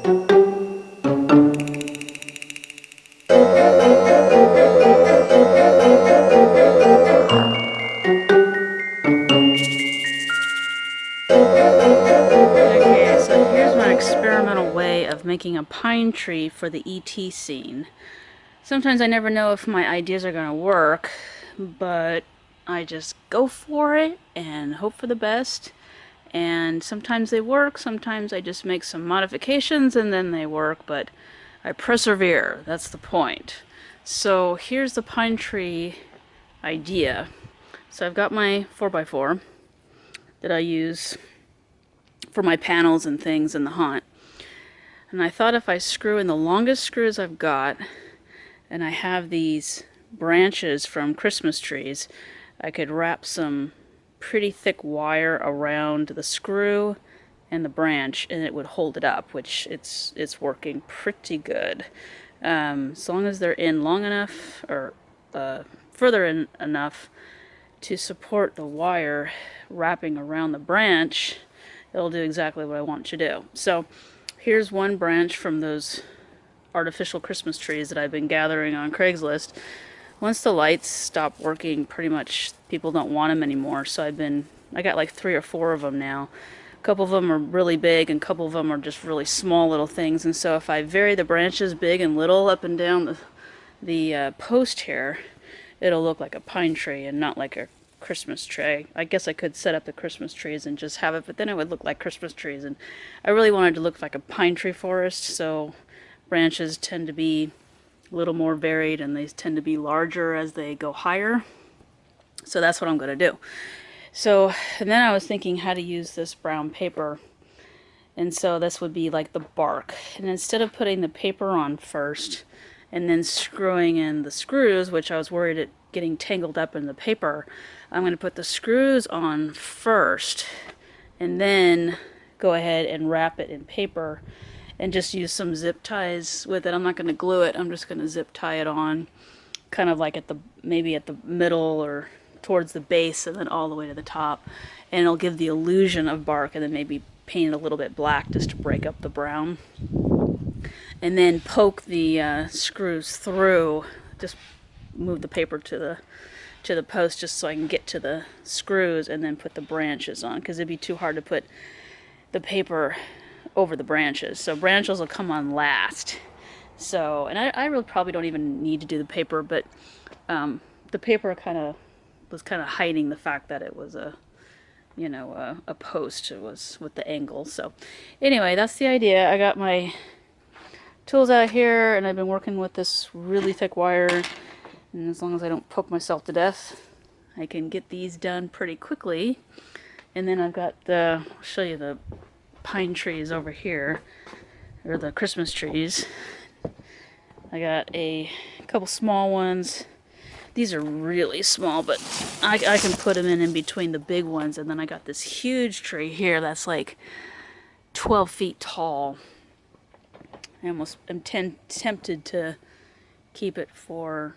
Okay, so here's my experimental way of making a pine tree for the ET scene. Sometimes I never know if my ideas are going to work, but I just go for it and hope for the best. And sometimes they work, sometimes I just make some modifications and then they work, but I persevere. That's the point. So here's the pine tree idea. So I've got my 4x4 that I use for my panels and things in the haunt. And I thought if I screw in the longest screws I've got, and I have these branches from Christmas trees, I could wrap some pretty thick wire around the screw and the branch, and it would hold it up, which it's working pretty good. As long as they're in long enough, or further in enough to support the wire wrapping around the branch, it'll do exactly what I want to do. So here's one branch from those artificial Christmas trees that I've been gathering on Craigslist. Once the lights stop working, pretty much people don't want them anymore, so I got like 3 or 4 of them now. A couple of them are really big and a couple of them are just really small little things, and so if I vary the branches big and little up and down the post here, it'll look like a pine tree and not like a Christmas tree. I guess I could set up the Christmas trees and just have it, but then it would look like Christmas trees, and I really wanted to look like a pine tree forest, so branches tend to be a little more varied and they tend to be larger as they go higher. So that's what I'm going to do. So, and then I was thinking how to use this brown paper, and so this would be like the bark, and instead of putting the paper on first and then screwing in the screws, which I was worried it getting tangled up in the paper, I'm going to put the screws on first and then go ahead and wrap it in paper and just use some zip ties with it. I'm not going to glue it, I'm just going to zip tie it on, kind of like maybe at the middle or towards the base and then all the way to the top, and it'll give the illusion of bark, and then maybe paint it a little bit black just to break up the brown, and then poke the screws through. Just move the paper to the post just so I can get to the screws and then put the branches on, because it'd be too hard to put the paper over the branches. So branches will come on last. So, and I really probably don't even need to do the paper, but the paper was kind of hiding the fact that it was a post. It was with the angle. So anyway, that's the idea. I got my tools out here and I've been working with this really thick wire, and as long as I don't poke myself to death, I can get these done pretty quickly. And then I've got I'll show you the pine trees over here, or the Christmas trees. I got a couple small ones. These are really small, but I can put them in between the big ones. And then I got this huge tree here that's like 12 feet tall. I almost am tempted to keep it for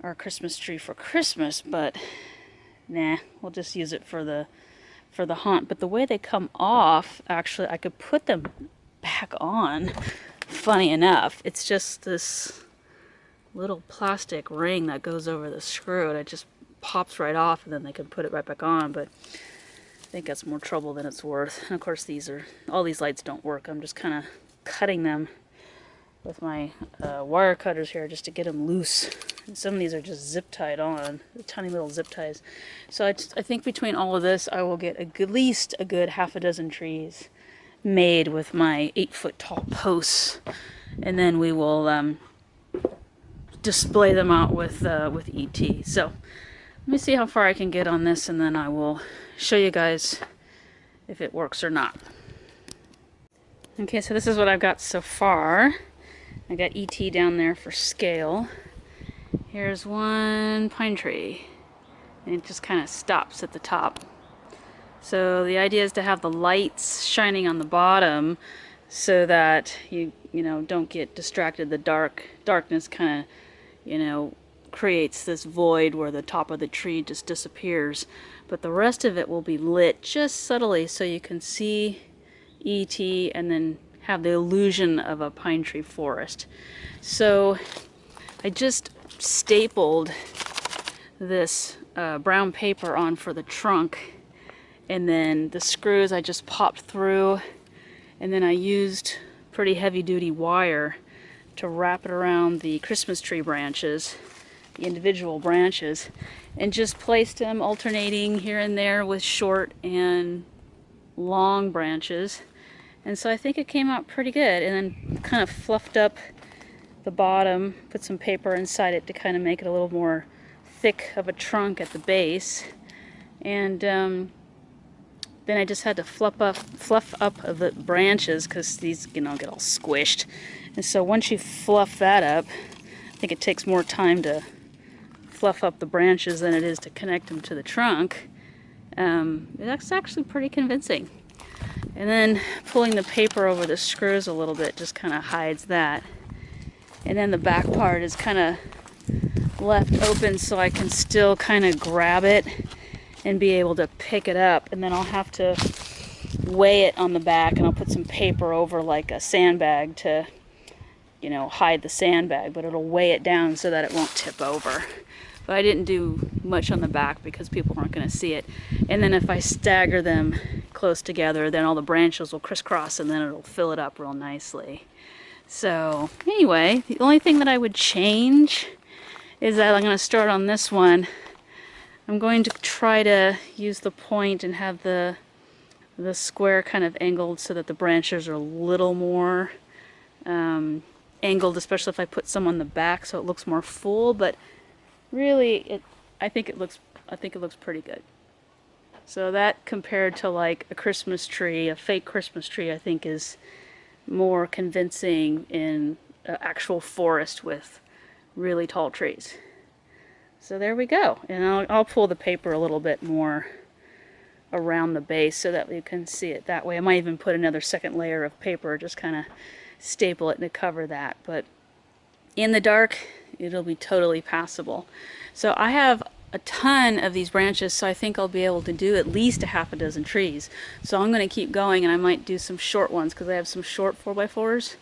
our Christmas tree for Christmas, but nah, we'll just use it for the haunt. But the way they come off, actually, I could put them back on. Funny enough, it's just this little plastic ring that goes over the screw, and it just pops right off, and then they can put it right back on. But I think that's more trouble than it's worth. And of course, all these lights don't work. I'm just kind of cutting them with my wire cutters here just to get them loose. And some of these are just zip tied on, tiny little zip ties. So I think between all of this, I will get at least a good half a dozen trees made with my 8-foot tall posts, and then we will display them out with ET. So let me see how far I can get on this, and then I will show you guys if it works or not. Okay, so this is what I've got so far. I got ET down there for scale. Here's one pine tree, and it just kind of stops at the top. So the idea is to have the lights shining on the bottom so that you don't get distracted. The darkness kind of creates this void where the top of the tree just disappears, but the rest of it will be lit just subtly so you can see ET and then have the illusion of a pine tree forest. So I just stapled this brown paper on for the trunk, and then the screws I just popped through, and then I used pretty heavy-duty wire to wrap it around the Christmas tree branches, the individual branches, and just placed them alternating here and there with short and long branches. And so I think it came out pretty good, and then kind of fluffed up the bottom, put some paper inside it to kind of make it a little more thick of a trunk at the base. And then I just had to fluff up the branches because these, you know, get all squished. And so once you fluff that up, I think it takes more time to fluff up the branches than it is to connect them to the trunk. That's actually pretty convincing. And then pulling the paper over the screws a little bit just kind of hides that. And then the back part is kind of left open so I can still kind of grab it and be able to pick it up. And then I'll have to weigh it on the back, and I'll put some paper over like a sandbag to, you know, hide the sandbag, but it'll weigh it down so that it won't tip over. But I didn't do much on the back because people aren't going to see it. And then if I stagger them close together, then all the branches will crisscross and then it'll fill it up real nicely. So anyway, the only thing that I would change is that I'm going to start on this one. I'm going to try to use the point and have the square kind of angled so that the branches are a little more angled, especially if I put some on the back so it looks more full. But really, I think it looks pretty good. So that, compared to like a Christmas tree, a fake Christmas tree, I think is more convincing in an actual forest with really tall trees. So there we go. And I'll pull the paper a little bit more around the base so that you can see it that way. I might even put another second layer of paper, just kind of staple it to cover that. But in the dark, it'll be totally passable. So I have a ton of these branches, so I think I'll be able to do at least a half a dozen trees. So I'm going to keep going, and I might do some short ones because I have some short 4x4s,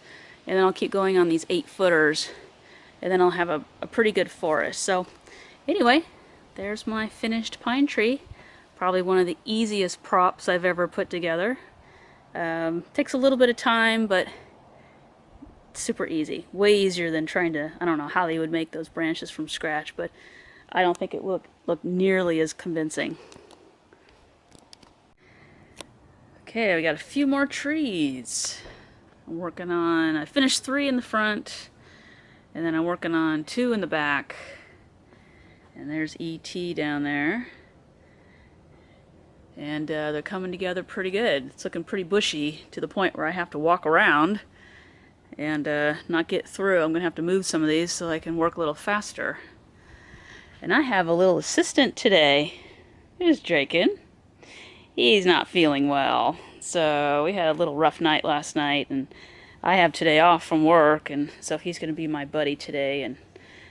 and then I'll keep going on these 8-footers, and then I'll have a pretty good forest. So anyway, there's my finished pine tree. Probably one of the easiest props I've ever put together. Takes a little bit of time, but super easy. Way easier than trying to, I don't know how they would make those branches from scratch, but I don't think it looked nearly as convincing. Okay, we got a few more trees. I finished 3 in the front, and then I'm working on 2 in the back. And there's E.T. down there. And they're coming together pretty good. It's looking pretty bushy to the point where I have to walk around and not get through. I'm going to have to move some of these so I can work a little faster. And I have a little assistant today. Here's Draken. He's not feeling well. So we had a little rough night last night, and I have today off from work, and so he's going to be my buddy today and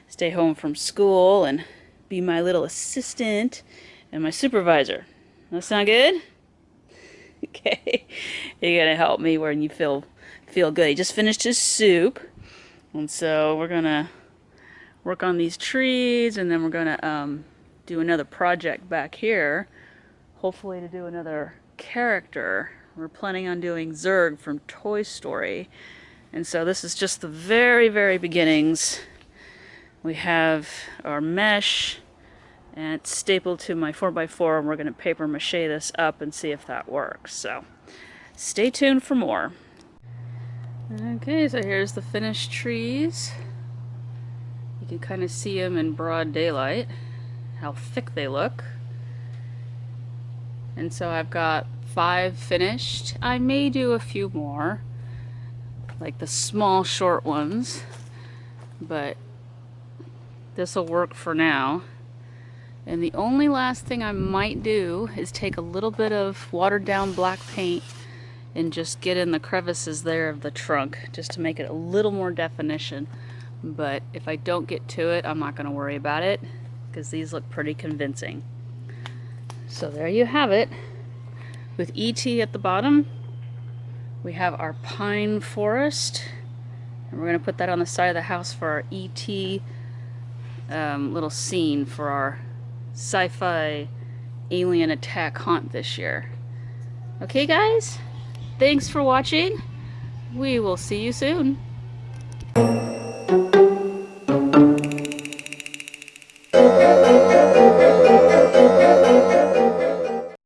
stay home from school and be my little assistant and my supervisor. That sound good? Okay. You're going to help me when you feel good. He just finished his soup, and so we're going to work on these trees, and then we're going to do another project back here, hopefully to do another character. We're planning on doing Zurg from Toy Story, and so this is just the very, very beginnings. We have our mesh, and it's stapled to my 4x4, and we're going to paper mache this up and see if that works. So stay tuned for more. Okay, so here's the finished trees. You can kind of see them in broad daylight, how thick they look. And so I've got 5 finished. I may do a few more, like the small short ones, but this will work for now. And the only last thing I might do is take a little bit of watered down black paint and just get in the crevices there of the trunk, just to make it a little more definition. But if I don't get to it, I'm not going to worry about it, because these look pretty convincing. So there you have it, with E.T. at the bottom, We have our pine forest, and we're going to put that on the side of the house for our ET little scene for our sci-fi alien attack haunt this year. Okay guys, thanks for watching. We will see you soon.